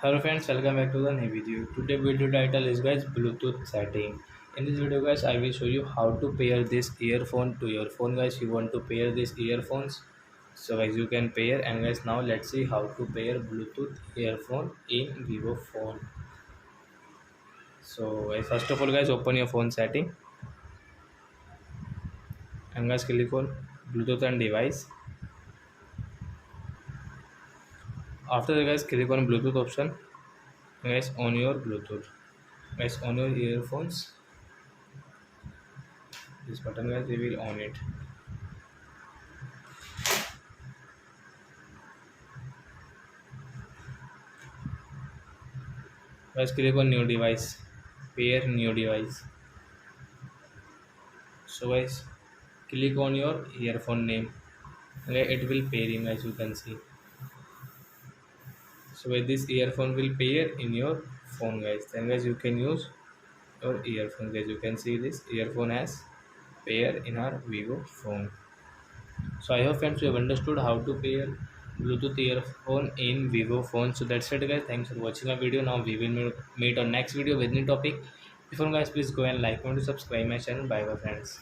Hello friends, welcome back to the new video. Today video title is guys Bluetooth setting. In this video guys I will show you how to pair this earphone to your phone guys. You want to pair these earphones, so guys you can pair. And guys now let's see how to pair Bluetooth earphone in Vivo phone. So guys first of all guys open your phone setting and guys click on Bluetooth and device. After that guys click on Bluetooth option. Guys on your Bluetooth. Guys on your earphones. This button guys we will on it. Guys click on new device, pair new device. So guys click on your earphone name. Okay, it will pairing as you can see. So guys, this earphone will pair in your phone guys. Then guys you can use your earphone guys. You can see this earphone has pair in our Vivo phone. So I hope friends you have understood how to pair Bluetooth earphone in Vivo phone. So that's it guys. Thanks for watching our video. Now we will meet on next video with new topic. Before guys please go and like and subscribe my channel. Bye bye friends.